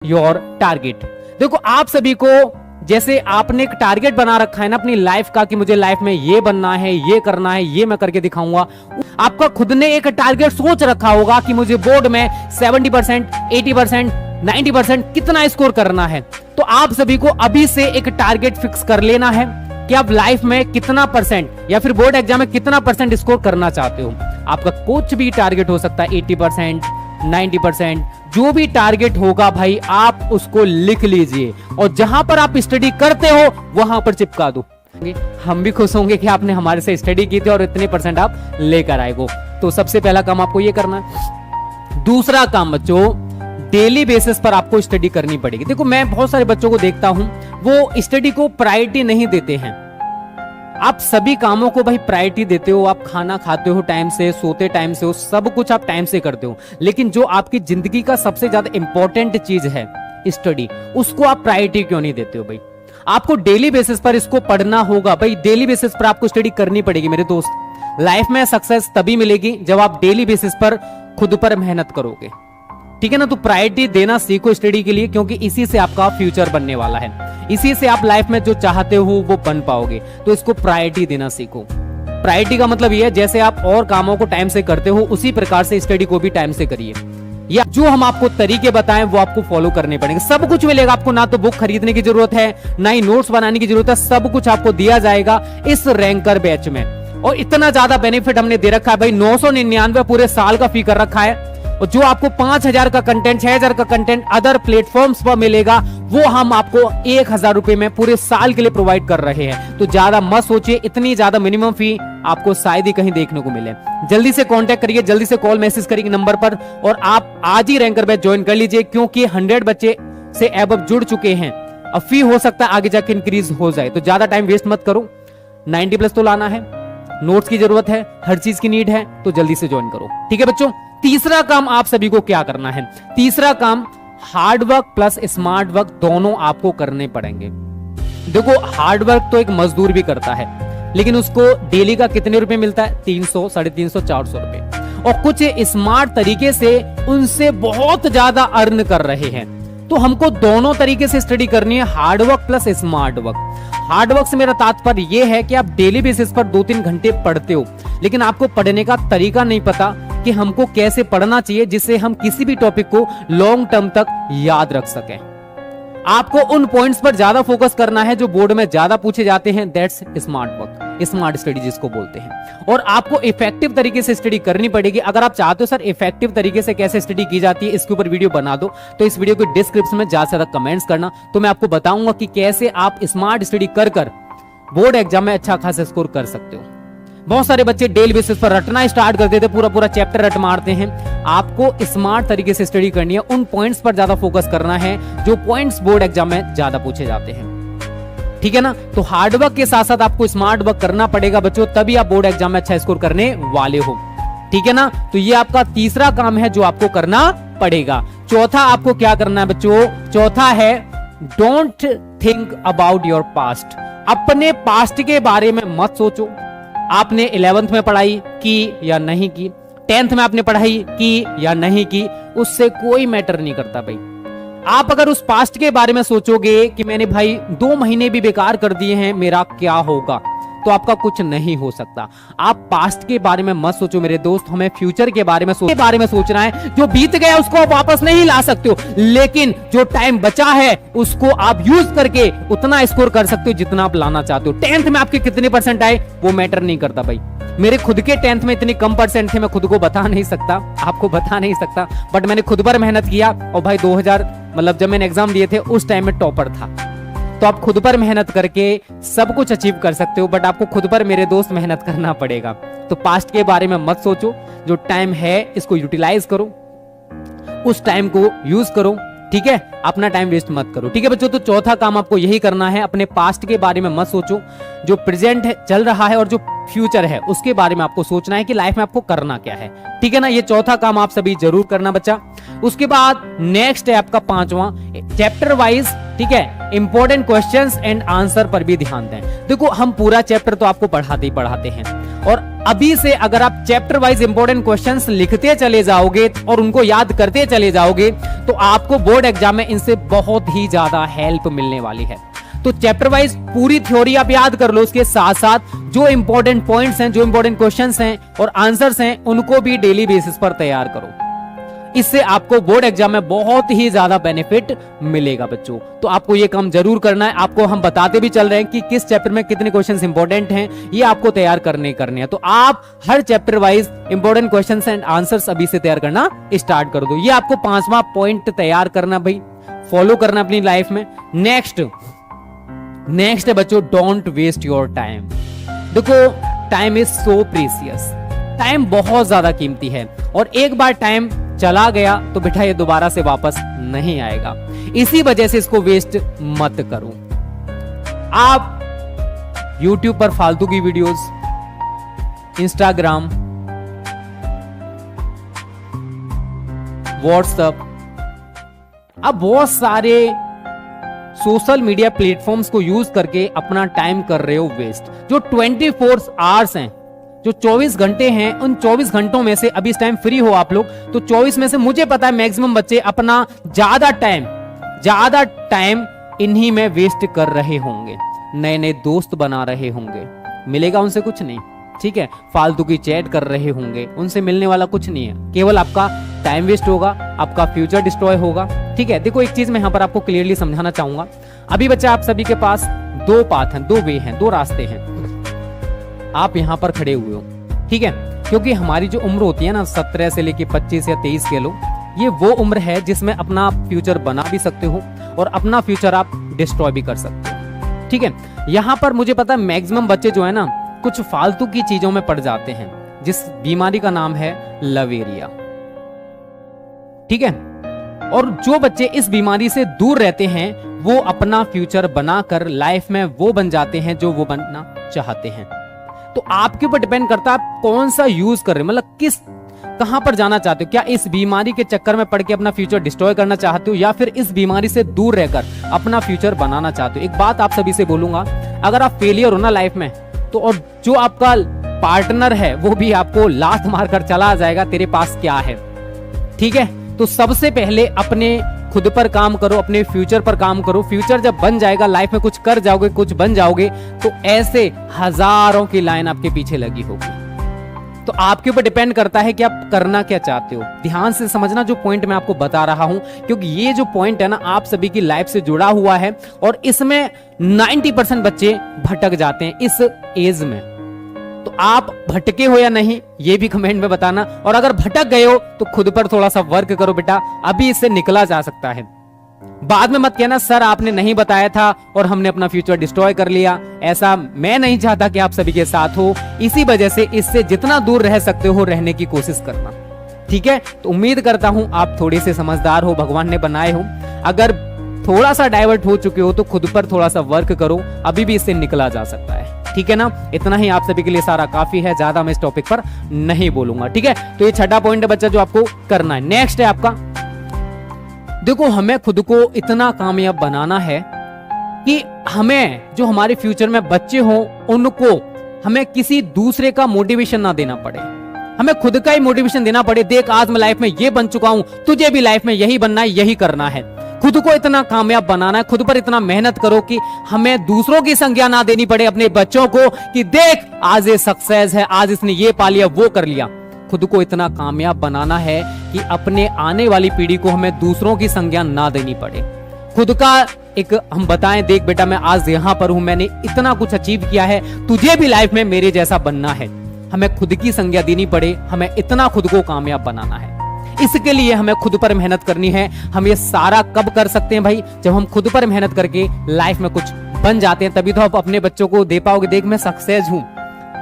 Your target. देखो आप सभी को जैसे आपने एक टारगेट बना रखा है ना अपनी लाइफ का कि मुझे लाइफ में ये बनना है, ये करना है, ये मैं करके दिखाऊंगा। आपका खुद ने एक टारगेट सोच रखा होगा कि मुझे बोर्ड में 70%, 80%, 90% कितना स्कोर करना है। तो आप सभी को अभी से एक टारगेट फिक्स कर लेना है कि आप लाइफ में कितना परसेंट या फिर बोर्ड एग्जाम में कितना परसेंट स्कोर करना चाहते हो। आपका कुछ भी टारगेट हो सकता है, 80%, 90%, जो भी टारगेट होगा भाई आप उसको लिख लीजिए और जहां पर आप स्टडी करते हो वहां पर चिपका दो। हम भी खुश होंगे कि आपने हमारे से स्टडी की थी और इतने परसेंट आप लेकर आए हो। तो सबसे पहला काम आपको ये करना है। दूसरा काम बच्चों, डेली बेसिस पर आपको स्टडी करनी पड़ेगी। देखो मैं बहुत सारे बच्चों को देखता हूं वो स्टडी को प्रायोरिटी नहीं देते हैं। आप सभी कामों को भाई प्रायोरिटी देते हो, आप खाना खाते हो टाइम से, सोते टाइम से हो, सब कुछ आप टाइम से करते हो, लेकिन जो आपकी जिंदगी का सबसे ज्यादा इंपॉर्टेंट चीज है स्टडी, उसको आप प्रायोरिटी क्यों नहीं देते हो भाई। आपको डेली बेसिस पर इसको पढ़ना होगा भाई, डेली बेसिस पर आपको स्टडी करनी पड़ेगी मेरे दोस्त। लाइफ में सक्सेस तभी मिलेगी जब आप डेली बेसिस पर खुद पर मेहनत करोगे, ठीक है ना। तो प्रायोरिटी देना सीखो स्टडी के लिए, क्योंकि इसी से आपका फ्यूचर बनने वाला है, इसी से आप लाइफ में जो चाहते हो वो बन पाओगे। तो इसको प्रायोरिटी देना सीखो। प्रायोरिटी का मतलब ये है जैसे आप और कामों को टाइम से करते हो उसी प्रकार से स्टडी को भी टाइम से करिए। या जो हम आपको तरीके बताएं वो आपको फॉलो करने पड़ेंगे। सब कुछ मिलेगा आपको, ना तो बुक खरीदने की जरूरत है, ना ही नोट्स बनाने की जरूरत है, सब कुछ आपको दिया जाएगा इस रैंकर बैच में। और इतना ज्यादा बेनिफिट हमने दे रखा है भाई, 999 पूरे साल का फी कर रखा है। और जो आपको 5000 का कंटेंट, 6000 का कंटेंट अदर प्लेटफॉर्म्स पर मिलेगा वो हम आपको 1000 रुपए में पूरे साल के लिए प्रोवाइड कर रहे हैं। तो ज्यादा मत सोचिए, इतनी ज्यादा मिनिमम फी आपको शायद ही कहीं देखने को मिले। जल्दी से कांटेक्ट करिए, जल्दी से कॉल मैसेज करिए नंबर पर और आप आज ही रैंकर बैच ज्वाइन कर लीजिए, क्योंकि 100 बच्चे से अब जुड़ चुके हैं। अब फी हो सकता है आगे जाके इंक्रीज हो जाए, तो ज्यादा टाइम वेस्ट मत करो। 90+ तो लाना है, नोट्स की जरूरत है, हर चीज की नीड है, तो जल्दी से ज्वाइन करो, ठीक है बच्चों। तीसरा काम आप सभी को क्या करना है, तीसरा काम hard work plus smart work दोनों आपको करने पड़ेंगे। देखो हार्ड वर्क तो एक मजदूर भी करता है, लेकिन उसको डेली का कितने रुपए मिलता है, 300, 350, 400 रुपए। और कुछ स्मार्ट तरीके से उनसे बहुत ज्यादा अर्न कर रहे हैं। तो हमको दोनों तरीके से स्टडी करनी है, hard work plus smart work. Hard work से मेरा तात्पर्य यह है कि आप डेली बेसिस पर 2-3 घंटे पढ़ते हो, लेकिन आपको पढ़ने का तरीका नहीं पता कि हमको कैसे पढ़ना चाहिए जिससे हम किसी भी टॉपिक को लॉन्ग टर्म तक याद रख सकें। आपको उन पॉइंट्स पर ज्यादा फोकस करना है जो बोर्ड में ज्यादा पूछे जाते हैं, that's smart work, smart study जिसको बोलते हैं। और आपको इफेक्टिव तरीके से स्टडी करनी पड़ेगी। अगर आप चाहते हो सर इफेक्टिव तरीके से कैसे स्टडी की जाती है इसके ऊपर वीडियो बना दो, तो इस वीडियो के डिस्क्रिप्शन में ज्यादा से ज्यादा कमेंट्स करना, तो मैं आपको बताऊंगा कि कैसे आप स्मार्ट स्टडी कर बोर्ड एग्जाम में अच्छा खासा स्कोर कर सकते हो। बहुत सारे बच्चे डेली बेसिस पर रटना स्टार्ट कर देते, पूरा चैप्टर रट मारते हैं। आपको स्मार्ट तरीके से स्टडी करनी है, उन पॉइंट्स पर ज्यादा फोकस करना है जो पॉइंट्स बोर्ड एग्जाम में ज्यादा पूछे जाते हैं, ठीक है ना। तो हार्ड वर्क के साथ साथ आपको स्मार्ट वर्क करना पड़ेगा बच्चों, तभी आप बोर्ड एग्जाम में अच्छा स्कोर करने वाले हो, ठीक है ना। तो ये आपका तीसरा काम है जो आपको करना पड़ेगा। चौथा आपको क्या करना है बच्चों, चौथा है don't think about your past. अपने पास्ट के बारे में मत सोचो। आपने 11th में पढ़ाई की या नहीं की, 10th में आपने पढ़ाई की या नहीं की, उससे कोई मैटर नहीं करता भाई। आप अगर उस पास्ट के बारे में सोचोगे कि मैंने भाई 2 महीने भी बेकार कर दिए हैं, मेरा क्या होगा, तो आपका कुछ नहीं हो सकता। आप पास्ट के बारे में मत सोचो मेरे दोस्त, हमें फ्यूचर के बारे में सोचना है। जो बीत गया उसको आप वापस नहीं ला सकते हो, लेकिन जो टाइम बचा है उसको आप यूज करके उतना स्कोर कर सकते हो जितना आप लाना चाहते हो। 10th में आपके कितने परसेंट आए वो मैटर नहीं करता भाई। मेरे खुद के 10th में इतने कम परसेंट थे, मैं खुद को बता नहीं सकता, आपको बता नहीं सकता, बट मैंने खुद पर मेहनत किया और भाई 2000 मतलब जब मैंने एग्जाम दिए थे उस टाइम में टॉपर था। तो आप खुद पर मेहनत करके सब कुछ अचीव कर सकते हो, बट आपको खुद पर मेरे दोस्त मेहनत करना पड़ेगा। तो पास्ट के बारे में मत सोचो, जो टाइम है इसको यूटिलाइज करो, उस टाइम को यूज करो, ठीक है, अपना टाइम वेस्ट मत करो, ठीक है बच्चों। तो चौथा काम आपको यही करना है, अपने पास्ट के बारे में मत सोचो, जो प्रेजेंट चल रहा है और जो फ्यूचर है उसके बारे में आपको सोचना है कि लाइफ में आपको करना क्या है, ठीक है ना। ये चौथा काम आप सभी जरूर करना बच्चा। उसके बाद नेक्स्ट है आपका पांचवा, चैप्टर वाइज, ठीक है, इंपॉर्टेंट क्वेश्चंस एंड आंसर पर भी ध्यान दें। देखो हम पूरा चैप्टर तो आपको पढ़ाते ही पढ़ाते हैं, और अभी से अगर आप चैप्टर वाइज इंपॉर्टेंट क्वेश्चंस लिखते चले जाओगे और उनको याद करते चले जाओगे तो आपको बोर्ड एग्जाम में इनसे बहुत ही ज्यादा हेल्प मिलने वाली है। तो चैप्टर वाइज पूरी थ्योरी आप याद कर लो, उसके साथ साथ जो इंपॉर्टेंट पॉइंट्स हैं, जो इंपॉर्टेंट क्वेश्चंस हैं और आंसर्स हैं, उनको भी डेली बेसिस पर तैयार करो। इससे आपको बोर्ड एग्जाम में बहुत ही ज्यादा बेनिफिट मिलेगा बच्चों। तो आपको ये काम जरूर करना है। आपको हम बताते भी चल रहे हैं कि किस चैप्टर में कितने क्वेश्चंस इंपॉर्टेंट हैं, ये आपको तैयार करने हैं। तो आप हर chapter wise important questions and answers अभी से तैयार करना स्टार्ट कर दो। ये आपको पांचवा पॉइंट तैयार करना भाई, फॉलो करना अपनी लाइफ में। नेक्स्ट है बच्चों, डोंट वेस्ट योर टाइम। देखो time is so precious, time बहुत ज्यादा कीमती है, और एक बार टाइम चला गया तो बेटा ये दोबारा से वापस नहीं आएगा। इसी वजह से इसको वेस्ट मत करो। आप YouTube पर फालतू की वीडियोस, इंस्टाग्राम, व्हाट्सएप, आप बहुत सारे सोशल मीडिया प्लेटफॉर्म्स को यूज करके अपना टाइम कर रहे हो वेस्ट। जो 24 आवर्स हैं, जो 24 घंटे हैं, उन 24 घंटों में से अभी इस टाइम फ्री हो आप लोग, तो 24 में से मुझे पता है मैक्सिमम बच्चे अपना ज्यादा टाइम इन्हीं में वेस्ट कर रहे होंगे। नए नए दोस्त बना रहे होंगे, मिलेगा उनसे कुछ नहीं, ठीक है। फालतू की चैट कर रहे होंगे, उनसे मिलने वाला कुछ नहीं है, केवल आपका टाइम वेस्ट होगा, आपका फ्यूचर डिस्ट्रॉय होगा, ठीक है। देखो एक चीज मैं यहां पर आपको क्लियरली समझाना चाहूंगा। अभी बच्चा आप सभी के पास दो पाथ हैं, दो वे हैं, दो रास्ते हैं। आप यहां पर खड़े हुए हो, ठीक है, क्योंकि हमारी जो उम्र होती है ना 17 से लेके 25 या 23 के लो, ये वो उम्र है जिसमें अपना फ्यूचर बना भी सकते हो और अपना फ्यूचर आप डिस्ट्रॉय भी कर सकते हो, ठीक है। यहां पर मुझे पता है मैक्सिमम बच्चे जो है ना कुछ फालतू की चीजों में पड़ जाते हैं, जिस बीमारी का नाम है लवेरिया, ठीक है। और जो बच्चे इस बीमारी से दूर रहते हैं वो अपना फ्यूचर बनाकर लाइफ में वो बन जाते हैं जो वो बनना चाहते हैं। तो आपके ऊपर डिपेंड करता है आप कौन सा यूज कर रहे हो, मतलब कहां पर जाना चाहते हो। क्या इस बीमारी के चक्कर में पड़ के अपना फ्यूचर डिस्ट्रॉय करना चाहते हो, या फिर इस बीमारी से दूर रहकर अपना फ्यूचर बनाना चाहते हो। एक बात आप सभी से बोलूंगा, अगर आप फेलियर हो ना लाइफ में, तो और जो आपका पार्टनर है वो भी आपको लात मारकर चला जाएगा, तेरे पास क्या है, ठीक है। तो सबसे पहले अपने खुद पर काम करो, अपने फ्यूचर पर काम करो। फ्यूचर जब बन जाएगा, लाइफ में कुछ कर जाओगे, कुछ बन जाओगे, तो ऐसे हजारों की लाइन आपके पीछे लगी होगी। तो आपके ऊपर डिपेंड करता है कि आप करना क्या चाहते हो। ध्यान से समझना जो पॉइंट मैं आपको बता रहा हूं, क्योंकि ये जो पॉइंट है ना आप सभी की लाइफ से जुड़ा हुआ है, और इसमें 90% बच्चे भटक जाते हैं इस एज में। तो आप भटके हो या नहीं ये भी कमेंट में बताना, और अगर भटक गए हो तो खुद पर थोड़ा सा वर्क करो बेटा, अभी इससे निकला जा सकता है। बाद में मत कहना सर आपने नहीं बताया था और हमने अपना फ्यूचर डिस्ट्रॉय कर लिया। ऐसा मैं नहीं चाहता कि आप सभी के साथ हो, इसी वजह से इससे जितना दूर रह सकते हो रहने की कोशिश करना, ठीक है। तो उम्मीद करता हूं आप थोड़े से समझदार हो, भगवान ने बनाए हो। अगर थोड़ा सा डाइवर्ट हो चुके हो तो खुद पर थोड़ा सा वर्क करो, अभी भी इससे निकला जा सकता है, ठीक है ना। इतना ही आप सभी के लिए सारा काफी है, ज्यादा मैं इस टॉपिक पर नहीं बोलूंगा, ठीक है। तो ये छठा पॉइंट है बच्चा जो आपको करना है। नेक्स्ट है आपका, देखो हमें खुद को इतना कामयाब बनाना है कि हमें जो हमारे फ्यूचर में बच्चे हों उनको हमें किसी दूसरे का मोटिवेशन ना देना पड़े, हमें खुद का ही मोटिवेशन देना पड़े। देख आज मैं लाइफ में ये बन चुका हूं, तुझे भी लाइफ में यही बनना है, यही करना है। खुद को इतना कामयाब बनाना है, खुद पर इतना मेहनत करो कि हमें दूसरों की संज्ञा ना देनी पड़े अपने बच्चों को कि देख आज ये सक्सेस है, आज इसने ये पा लिया, वो कर लिया। खुद को इतना कामयाब बनाना है कि अपने आने वाली पीढ़ी को हमें दूसरों की संज्ञा ना देनी पड़े। खुद का एक हम बताएं, देख बेटा मैं आज यहां पर हूं, मैंने इतना कुछ अचीव किया है, तुझे भी लाइफ में मेरे जैसा बनना है। हमें खुद की संज्ञा देनी पड़े, हमें इतना खुद को कामयाब बनाना है। इसके लिए हमें खुद पर मेहनत करनी है। हम ये सारा कब कर सकते हैं भाई, जब हम खुद पर मेहनत करके लाइफ में कुछ बन जाते हैं, तभी तो आप अपने बच्चों को दे पाओगे, देख मैं सक्सेस हूं।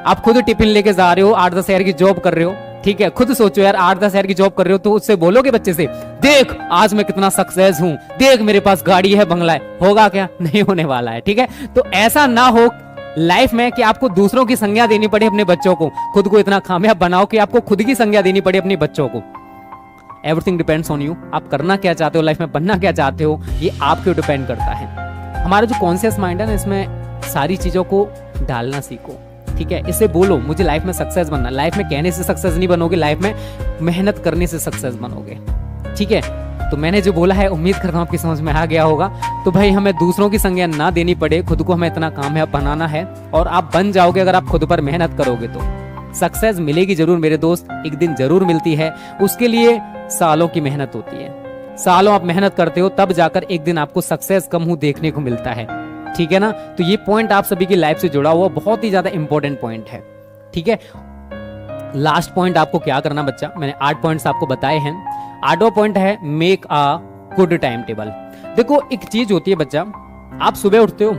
आप खुद टिफिन लेके जा रहे हो, 8-10 हज़ार की जॉब कर रहे हो, ठीक है। खुद सोचो यार 8-10 हज़ार की जॉब कर रहे हो, तो उससे बोलोगे बच्चे से देख आज मैं कितना सक्सेस हूं, देख मेरे पास गाड़ी है, बंगला है, होगा क्या? नहीं होने वाला है, ठीक है। तो ऐसा ना हो लाइफ में कि आपको दूसरों की संज्ञा देनी पड़े अपने बच्चों को, खुद को इतना कामयाब बनाओ कि आपको खुद की संज्ञा देनी पड़े अपने बच्चों को। Everything depends on you. आप करना क्या चाहते हो लाइफ में, बनना क्या चाहते हो, ये आपके डिपेंड करता है। हमारा जो कॉन्शियस माइंड है ना, इसमें सारी चीजों को डालना सीखो, ठीक है। इसे बोलो मुझे लाइफ में सक्सेस बनना। लाइफ में कहने से सक्सेस नहीं बनोगे, लाइफ में मेहनत करने से सक्सेस बनोगे, ठीक है। तो मैंने जो बोला है उम्मीद करता हूँ आपकी समझ में आ गया होगा। तो भाई हमें दूसरों की संज्ञा ना देनी पड़े, खुद को हमें इतना कामयाब बनाना है और आप बन जाओगे अगर आप खुद पर मेहनत करोगे तो। सक्सेस मिलेगी जरूर मेरे दोस्त, एक दिन जरूर मिलती है, उसके लिए सालों की मेहनत होती है। सालों आप मेहनत करते हो तब जाकर एक दिन आपको सक्सेस कम मुंह देखने को मिलता है, ठीक है ना। तो ये पॉइंट आप सभी की लाइफ से जुड़ा हुआ बहुत ही ज्यादा इंपॉर्टेंट पॉइंट है, ठीक है। लास्ट पॉइंट आपको क्या करना बच्चा, मैंने 8 पॉइंट्स आपको बताए हैं। 8वां पॉइंट है make a good time table. देखो एक चीज होती है बच्चा, आप सुबह उठते हो,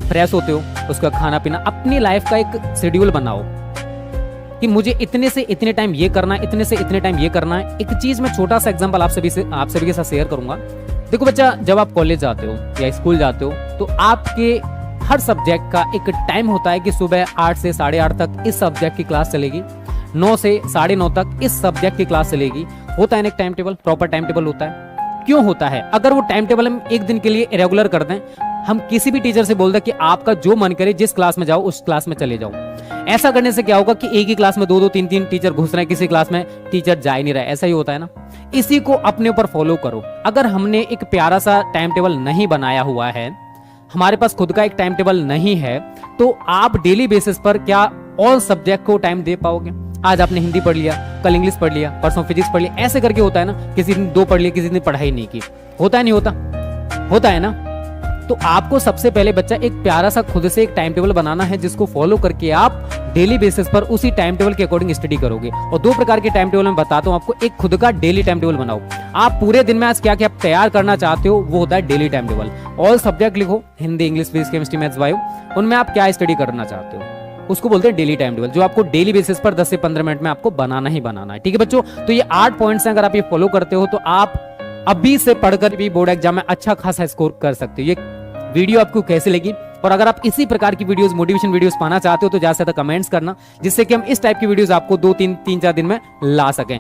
फ्रेश होते हो, उसका खाना पीना, अपनी लाइफ का एक शेड्यूल बनाओ कि मुझे इतने से इतने टाइम ये करना है, इतने से इतने टाइम ये करना है। एक चीज मैं छोटा सा एग्जांपल आप सभी के साथ शेयर करूंगा। देखो बच्चा, जब आप कॉलेज जाते हो या स्कूल जाते हो तो आपके हर सब्जेक्ट का एक टाइम होता है कि सुबह 8 से 8:30 तक इस सब्जेक्ट की क्लास चलेगी, 9 से 9:30 तक इस सब्जेक्ट की क्लास चलेगी। होता है ना एक time table, proper time table होता है। क्यों होता है? अगर वो टाइम टेबल हम एक दिन के लिए इरेगुलर कर दें, हम किसी भी टीचर से बोल दें कि आपका जो मन करे जिस क्लास में जाओ उस क्लास में चले जाओ, ऐसा करने से क्या होगा कि एक ही क्लास में 2-2 3-3 टीचर घुस रहे हैं, किसी क्लास में टीचर जा ही नहीं रहा है, ऐसा ही होता है ना। इसी को अपने ऊपर फॉलो करो। अगर हमने एक प्यारा सा टाइम टेबल नहीं बनाया हुआ है, हमारे पास खुद का एक टाइम टेबल नहीं है, तो आप डेली बेसिस पर क्या ऑल सब्जेक्ट को टाइम दे पाओगे? आज आपने हिंदी पढ़ लिया, कल इंग्लिश पढ़ लिया, परसों फिजिक्स पढ़ लिया, ऐसे करके होता है ना। किसी दिन 2 पढ़ लिया, किसी दिन पढ़ाई नहीं की, होता है नहीं होता? होता है ना। तो आपको सबसे पहले बच्चा एक प्यारा सा खुद से एक टाइम टेबल बनाना है, जिसको फॉलो करके आप डेली बेसिस पर उसी टाइम टेबल के अकॉर्डिंग स्टडी करोगे। और 2 प्रकार के टाइम टेबल मैं बताता हूं आपको। एक खुद का डेली टाइम टेबल बनाओ, आप पूरे दिन में आज क्या क्या तैयार करना चाहते हो, वो होता है daily time table. All subject लिखो, Hindi, English, physics, chemistry, maths, bio, उनमें आप क्या स्टडी करना चाहते हो, उसको बोलते हैं डेली टाइम टेबल, जो आपको डेली बेसिस पर 10 से 15 मिनट में आपको बनाना ही बनाना है, ठीक है बच्चों। तो ये 8 पॉइंट्स हैं, अगर आप ये फॉलो करते हो तो आप अभी से पढ़कर भी बोर्ड एग्जाम में अच्छा खासा स्कोर कर सकते हो। ये वीडियो आपको कैसे लगी, और अगर आप इसी प्रकार की वीडियोस, मोटिवेशन वीडियोस पाना चाहते हो तो ज्यादा से ज्यादा कमेंट्स करना, जिससे कि हम इस टाइप की वीडियोस आपको 2-3-4 दिन में ला सकें।